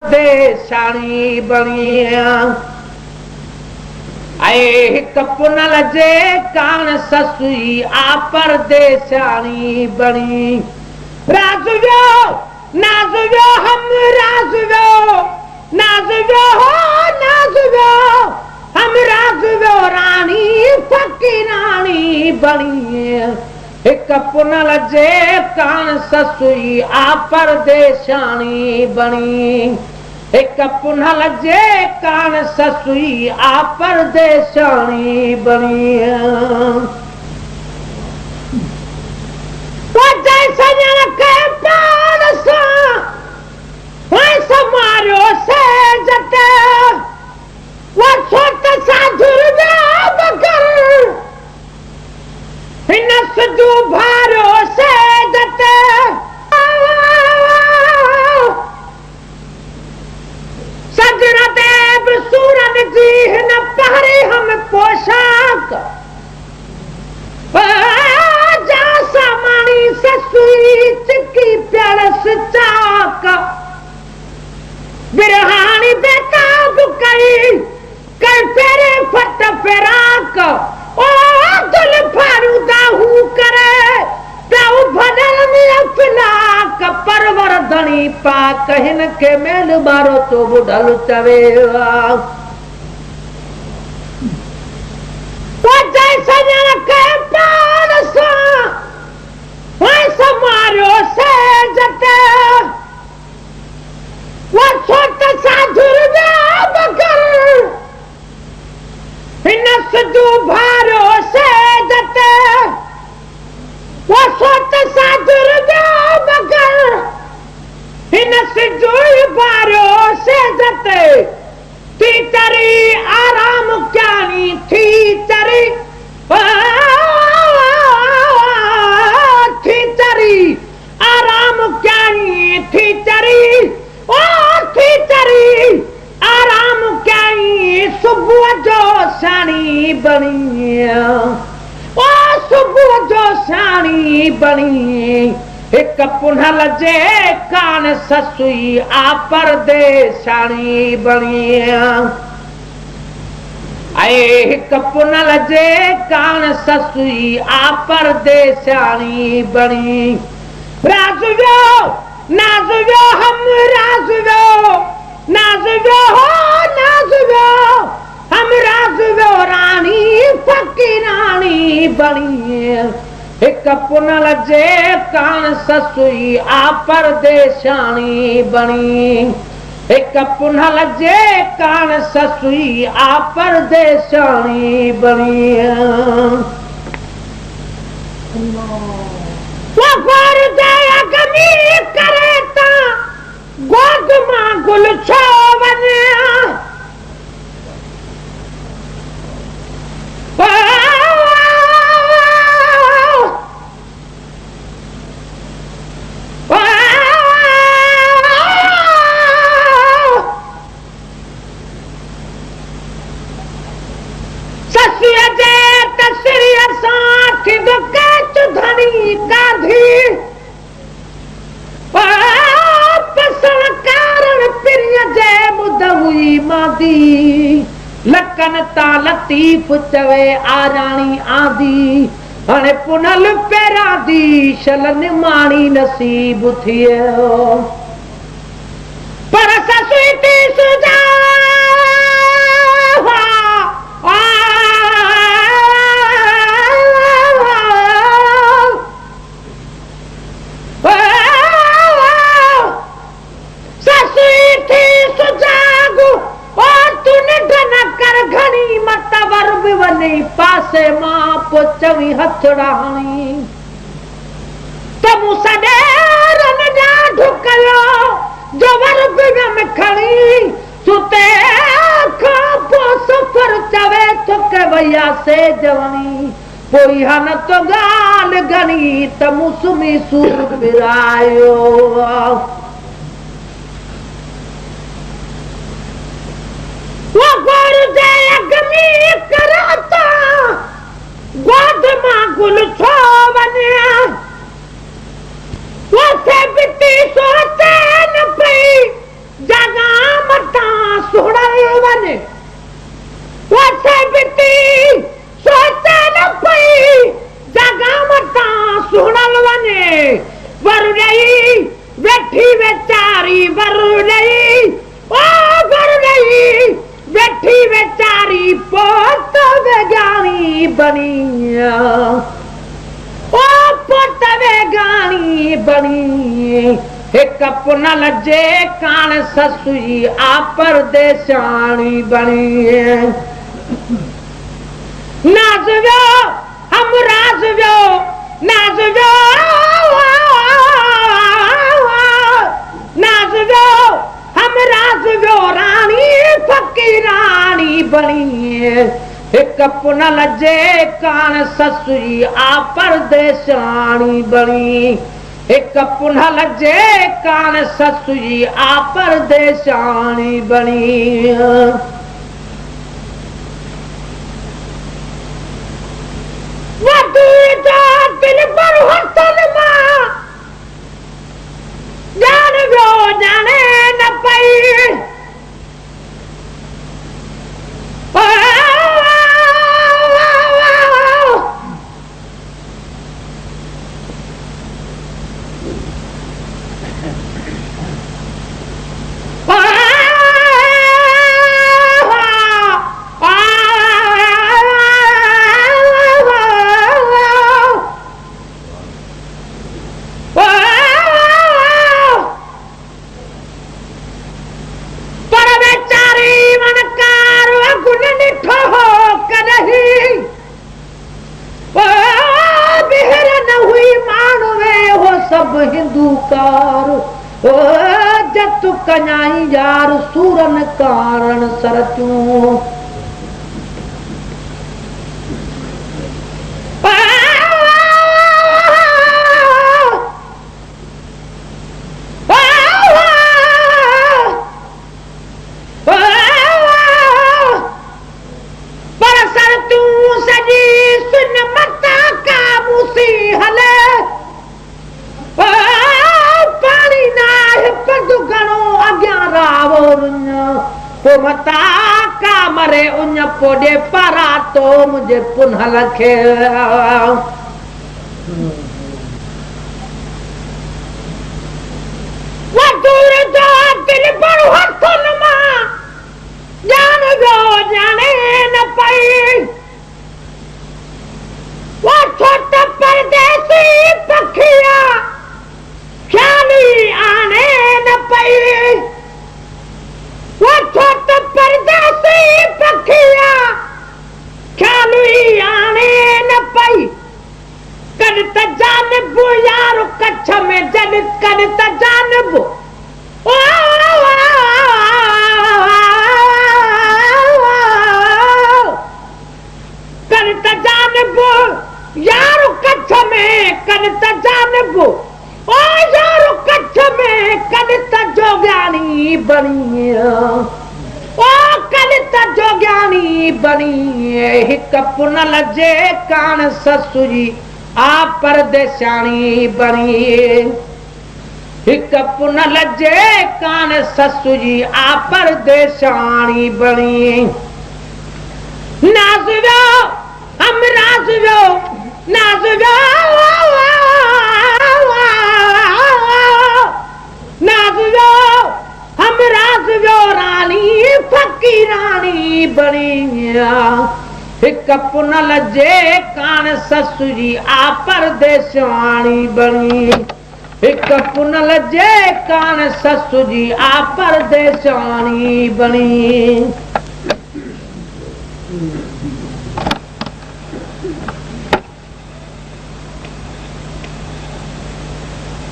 देशाणी बणी हिक पुनल जे कान ससुई आ परदेशाणी बणी राज वियो नाज वियो हम राज वियो नाज वियो नाज वियो हम राज वियो रानी फकीरानी बणी हिक पुनल जे कान ससुई आ परदेशाणी बणी हिक पुनल जे कान ससुई आ परदेशाणी बणी सजन के पान समारो से जते वो छोट साधुर बकर हिन सजू भारो से जते सजना देव सूरन जी हिन पहरी हम पोशाक सामानी ससुई चिकी प्यारस चाक बिरहानी बेताब कई कर फेरे फट फेराक ओ दिल फारूदा हूँ करे ताऊ भदल में फिलाक परवर धनी पा कहन के मेल मारो तो बुढ़ल चवेवा वो जैसा के पान सा समारो से जते वो छोट साधुर बकर हिन सजू भारो से जते वो छोट साधुर बकर हिन सजू भारो से जते थी तरी आराम क्यानी थी तरी आराम क्याई थी तरी ओ थी तरी आराम क्याई सुबह जो साणी बनी ओ सुबह जो साणी बनी हिक पुनल जे कान ससुई आ परदेशाणी बणी हिक पुनल जे कान ससुई आ परदेशाणी बणी राज वियो नाज वियो हम राज वियो नाज वियो नाज वियो हम राज वियो रानी फकीरानी बणी हिक पुनल जे कान ससुई आ परदेशाणी बणी हिक पुनल जे कान ससुई आ परदेशाणी बणी करे ता गोद मां गुल छो वने ससिया जे तसरिया साथ दुके चुधनी काधी पसन कारण पिरिया जे मुद हुई मादी लकन ता लतीफ चवे आराणी आदी हणे पुनल पेरा दी शलन माणी नसीब थियो पर ससुई ती सुजा पासे मां पोचवी हथड़ाणी तमु सडेर न जा ढुकलो जो वर में खड़ी सुते खापो सफर चवे थके भैया से जवनी कोई हन तो गाल गनी तमु सुमी सूर बिरायो वो गोर दे अग्नि कराता गोद मां गुल छो वने वो से बिती सोते न पई जगा एक पुन लजे कान ससुई आ परदेसानी बनी नाज व्यो हम राज व्यो नाज व्यो नाज व्यो हम राज व्यो रानी फकीरानी बनी एक पुन लजे कान ससुई आ परदेसानी बनी एक पुन लजे कान ससुई आ परदेसानी बनी दिल पर हसन मां जान व्यो जाने न पई हिंदूकार ओ जत कन्याई यार सूरन कारण सरचूं पर सरचूं सजी सुन मता का मुसी हले पानी ना पद गणो अग्यां रावो को मता का मरे उन पोडे परा तो मुझे पुनः लखे वो दूर जो दिल पर हसन मां जान जो जाने न पाई वो छोटा परदेसी पखिया ख्याली आने न पई वो छोट परदेसी पखिया ख्याली आने न पई कद त जानब यार कच्छ में जद कद त जानब कद त जानब यार कच्छ में कद त जानब ओ यार कच्छ में कद त जोग्यानी बनी ओ कद त जोग्यानी बनी हिक पुन लजे कान ससुई आ परदेसानी बनी हिक पुन लजे कान ससुई आ परदेसानी बनी नाज व्यो हम राज व्यो नाज व्यो हम राज व्यो रानी फकीरानी बनी हिक पुन लजे कान ससुई आ परदेसानी बनी हिक पुन लजे कान ससुई आ परदेसानी बनी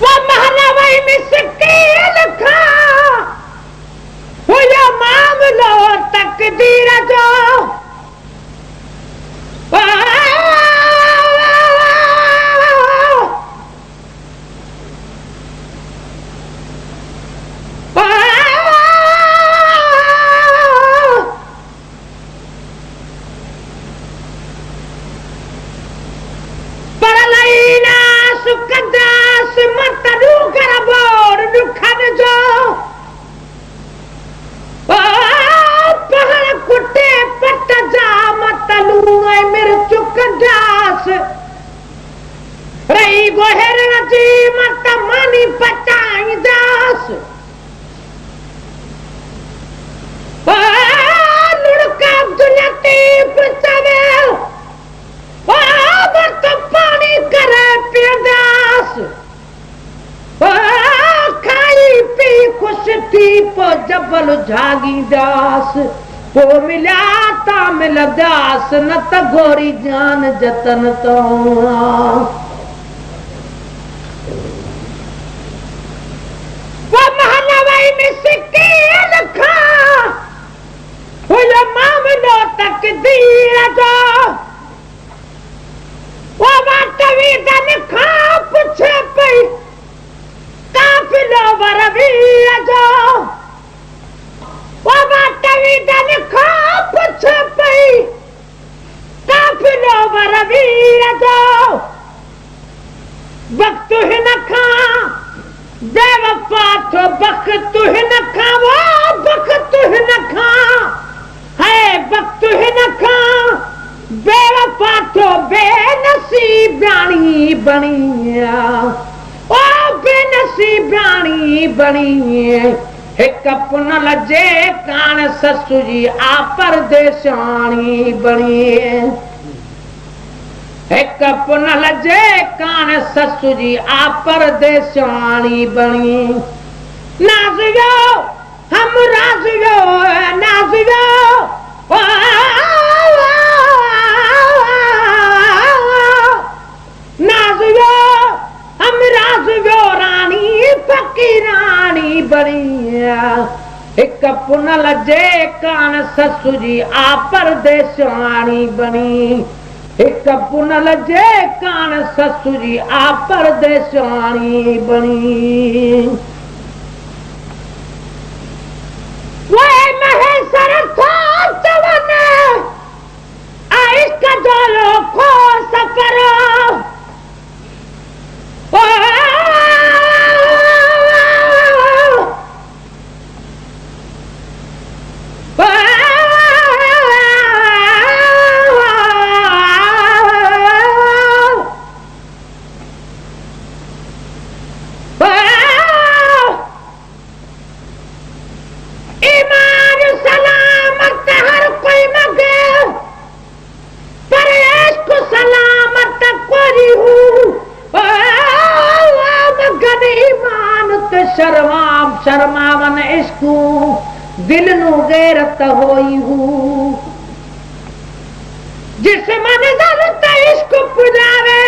वो महला वही मिसकीन खा वो या मामलो तकदीर जो पल जागींदास पो मिलिया ता मिलंदास न त गोरी जान जतन तो वो महलवाई में सिक्के लखा वो जो मामलो तकदीर जो वो बात भी दन खा पूछे पई काफिलो वरवीर जो वो बात भी दन खा पूछे पई काफिलो वरवीर जो वक्त हिन खां बेवफा थो वक्त हिन खां वो वक्त हिन खां है वक्त हिन खां बेवफा थो बेनसीबाणी बणी ओ बेनसीबाणी बणी हिक पुनल जे कान ससु जी आ परदेशाणी बणी हिक पुनल जे कान ससु जी आ परदेशाणी बणी नाज़ियो हम राज़ियो नाज़ियो नाज़ियो हम राज़ियो रानी फकीरानी बणी हिक पुनल जे कान ससु जी आ परदेशाणी बणी हिक पुनल जे कान ससु जी आ परदेशाणी बणी वे महेश्वर थो चवन इश्क जो खो सफर शर्मावन इश्कू दिल नु गैरत होई हूँ जिस मंज़र ते इश्क पुजावे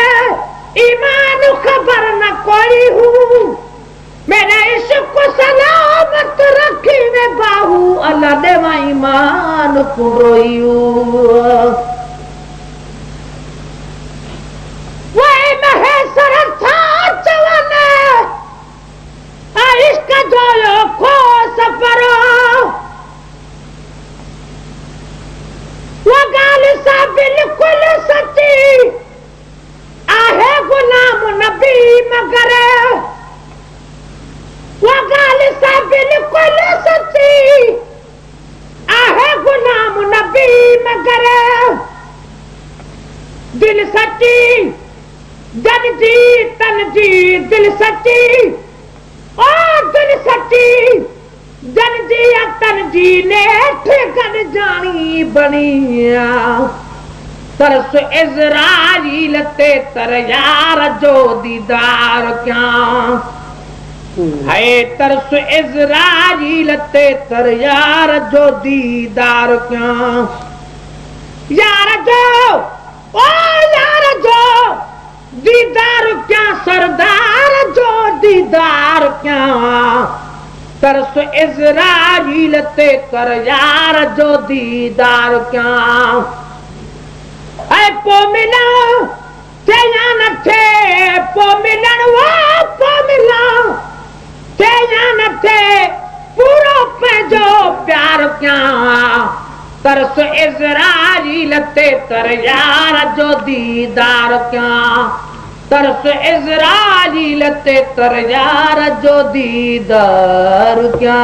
ईमान खबर न कोई हूँ मेरा इश्क सलामत रखी ने बाहू अल्लाह देवा ईमान पुरोई हूँ वे महेश्वर था चवन इश्क जो खो सफर वो गाल सा बिल्कुल सच्ची आहे गुलाम नबी मगर वो गाल सा बिल्कुल सच्ची आहे गुलाम नबी मगर दिल सच्ची जन जी तन जी दिल सच्ची ओ दिल सच्ची जन जी तन जी ने ठिकन जानी बनी तरस इज़राइल ते तर यार जो दीदार क्या है तरस इज़राइल ते तर यार जो दीदार क्या यार जो ओ यार जो दीदार क्या सरदार जो दीदार क्या तरस इज़राइल ते कर यार जो दीदार क्या ऐ पो मिला ते या न थे पो मिलन वो पो मिला ते या न थे पूरो पे जो प्यार क्या तरस इज़राइल ते कर यार जो दीदार क्या तरस इज़राइल ते तर यार जो दीदार क्या